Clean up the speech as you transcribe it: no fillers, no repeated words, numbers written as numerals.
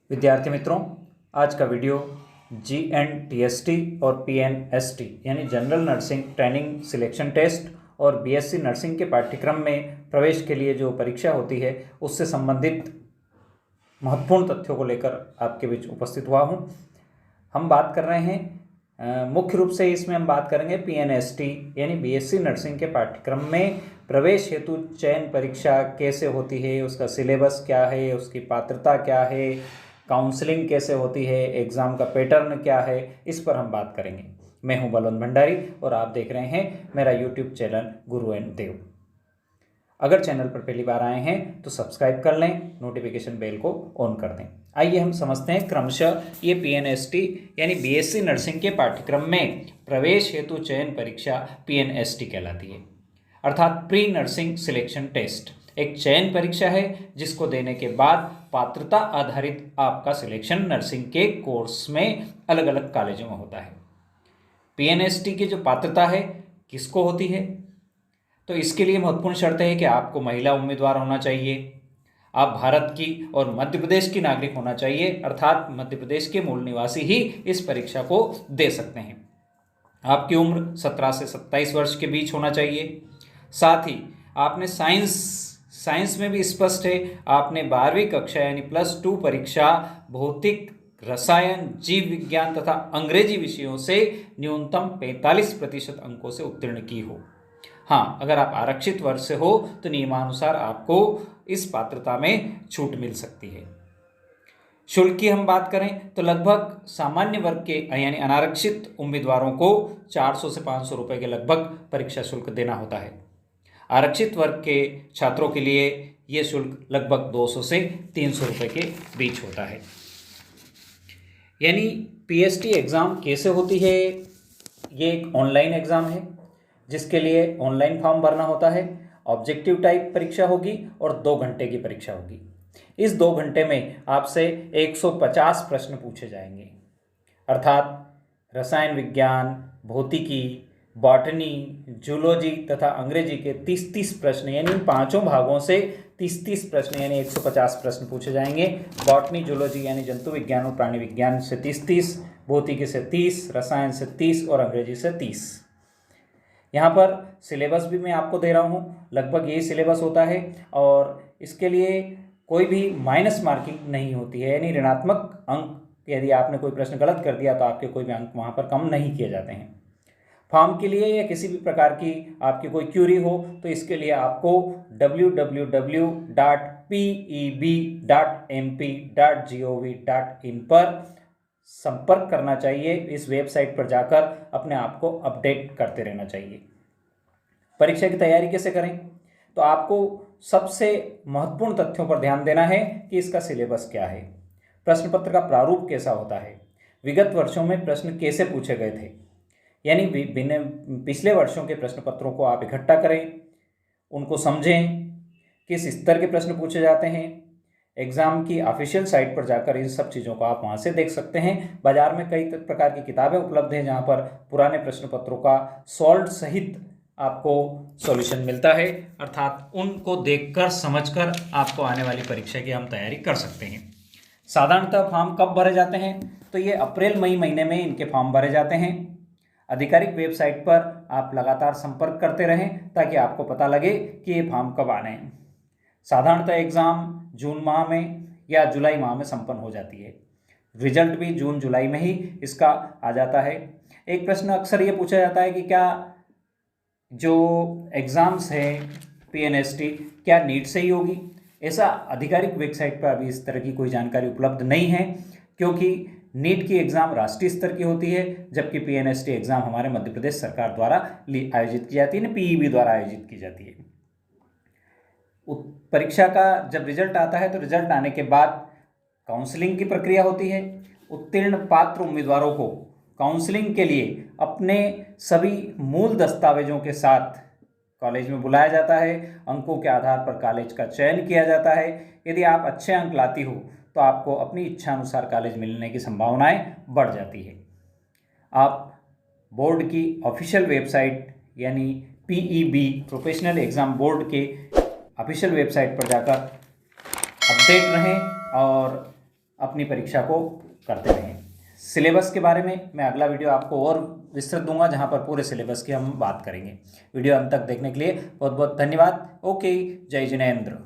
विद्यार्थी मित्रों, आज का वीडियो GNTST और PNST यानी general nursing training selection test और BSc नर्सिंग के पाठ्यक्रम में प्रवेश के लिए जो परीक्षा होती है उससे संबंधित महत्वपूर्ण तथ्यों को लेकर आपके बीच उपस्थित हुआ हूं। हम बात कर रहे हैं मुख्य रूप से इसमें हम बात करेंगे PNST यानी BSc नर्सिंग के पाठ्यक्रम में प्रवेश हेतु चयन परीक्षा कैसे होती है, उसका सिलेबस क्या है, उसकी पात्रता क्या है, काउंसलिंग कैसे होती है, एग्ज़ाम का पैटर्न क्या है, इस पर हम बात करेंगे। मैं हूं बलवंत भंडारी और आप देख रहे हैं मेरा यूट्यूब चैनल गुरु एंड देव। अगर चैनल पर पहली बार आए हैं तो सब्सक्राइब कर लें, नोटिफिकेशन बेल को ऑन कर दें। आइए हम समझते हैं क्रमशः ये PNST यानी BSc नर्सिंग के पाठ्यक्रम में प्रवेश हेतु चयन परीक्षा PNST कहलाती है, अर्थात प्री नर्सिंग सिलेक्शन टेस्ट। एक चयन परीक्षा है जिसको देने के बाद पात्रता आधारित आपका सिलेक्शन नर्सिंग के कोर्स में अलग अलग कॉलेजों में होता है। PNST की जो पात्रता है किसको होती है, तो इसके लिए महत्वपूर्ण शर्त है कि आपको महिला उम्मीदवार होना चाहिए, आप भारत की और मध्य प्रदेश की नागरिक होना चाहिए, अर्थात मध्य प्रदेश के मूल निवासी ही इस परीक्षा को दे सकते हैं। आपकी उम्र 17 से 27 वर्ष के बीच होना चाहिए। साथ ही आपने साइंस में भी स्पष्ट है, आपने 12वीं कक्षा यानी +2 परीक्षा भौतिक, रसायन, जीव विज्ञान तथा अंग्रेजी विषयों से न्यूनतम 45% अंकों से उत्तीर्ण की हो। हाँ, अगर आप आरक्षित वर्ग से हो तो नियमानुसार आपको इस पात्रता में छूट मिल सकती है। शुल्क की हम बात करें तो लगभग सामान्य वर्ग के यानी अनारक्षित उम्मीदवारों को 400 से 500 रुपये के लगभग परीक्षा शुल्क देना होता है। आरक्षित वर्ग के छात्रों के लिए ये शुल्क लगभग 200 से 300 रुपये के बीच होता है। यानी PST एग्ज़ाम कैसे होती है, ये एक ऑनलाइन एग्ज़ाम है जिसके लिए ऑनलाइन फॉर्म भरना होता है। ऑब्जेक्टिव टाइप परीक्षा होगी और 2 घंटे की परीक्षा होगी। इस 2 घंटे में आपसे 150 प्रश्न पूछे जाएंगे, अर्थात रसायन विज्ञान, भौतिकी, बॉटनी, जूलॉजी तथा अंग्रेजी के 30-30 प्रश्न यानी पांचों भागों से 30-30 प्रश्न यानी 150 प्रश्न पूछे जाएंगे। बॉटनी, जूलॉजी यानी जंतु विज्ञान और प्राणी विज्ञान से 30-30, भौतिकी से 30, रसायन से 30 और अंग्रेजी से 30। यहाँ पर सिलेबस भी मैं आपको दे रहा हूँ, लगभग यही सिलेबस होता है और इसके लिए कोई भी माइनस मार्किंग नहीं होती है, यानी ऋणात्मक अंक यदि आपने कोई प्रश्न गलत कर दिया तो आपके कोई भी अंक वहाँ पर कम नहीं किए जाते हैं। फॉर्म के लिए या किसी भी प्रकार की आपकी कोई क्यूरी हो तो इसके लिए आपको www.peb.mp.gov.in पर संपर्क करना चाहिए। इस वेबसाइट पर जाकर अपने आप को अपडेट करते रहना चाहिए। परीक्षा की तैयारी कैसे करें, तो आपको सबसे महत्वपूर्ण तथ्यों पर ध्यान देना है कि इसका सिलेबस क्या है, प्रश्न पत्र का प्रारूप कैसा होता है, विगत वर्षों में प्रश्न कैसे पूछे गए थे, यानी पिछले वर्षों के प्रश्न पत्रों को आप इकट्ठा करें, उनको समझें, किस स्तर के प्रश्न पूछे जाते हैं। एग्ज़ाम की ऑफिशियल साइट पर जाकर इन सब चीज़ों को आप वहाँ से देख सकते हैं। बाज़ार में कई प्रकार की किताबें उपलब्ध हैं जहाँ पर पुराने प्रश्न पत्रों का सॉल्व सहित आपको सॉल्यूशन मिलता है, अर्थात उनको देखकर समझकर आपको आने वाली परीक्षा की हम तैयारी कर सकते हैं। साधारणतः फॉर्म कब भरे जाते हैं, तो ये अप्रैल-मई महीने में इनके फॉर्म भरे जाते हैं। आधिकारिक वेबसाइट पर आप लगातार संपर्क करते रहें ताकि आपको पता लगे कि ये फॉर्म कब आने हैं। साधारणतः एग्ज़ाम जून माह में या जुलाई माह में संपन्न हो जाती है। रिजल्ट भी जून जुलाई में ही इसका आ जाता है। एक प्रश्न अक्सर ये पूछा जाता है कि क्या जो एग्ज़ाम्स है PNST क्या नीट से ही होगी। ऐसा आधिकारिक वेबसाइट पर अभी इस तरह की कोई जानकारी उपलब्ध नहीं है, क्योंकि नीट की एग्ज़ाम राष्ट्रीय स्तर की होती है, जबकि PNST एग्ज़ाम हमारे मध्य प्रदेश सरकार द्वारा आयोजित की जाती है, ना PEB द्वारा आयोजित की जाती है। परीक्षा का जब रिजल्ट आता है तो रिजल्ट आने के बाद काउंसलिंग की प्रक्रिया होती है। उत्तीर्ण पात्र उम्मीदवारों को काउंसलिंग के लिए अपने सभी मूल दस्तावेजों के साथ कॉलेज में बुलाया जाता है। अंकों के आधार पर कॉलेज का चयन किया जाता है। यदि आप अच्छे अंक लाती हो तो आपको अपनी इच्छा अनुसार कॉलेज मिलने की संभावनाएं बढ़ जाती है। आप बोर्ड की ऑफिशियल वेबसाइट यानी PEB प्रोफेशनल एग्ज़ाम बोर्ड के ऑफिशियल वेबसाइट पर जाकर अपडेट रहें और अपनी परीक्षा को करते रहें। सिलेबस के बारे में मैं अगला वीडियो आपको और विस्तृत दूंगा, जहां पर पूरे सिलेबस की हम बात करेंगे। वीडियो अंत तक देखने के लिए बहुत बहुत धन्यवाद। ओके, जय जिनेंद्र।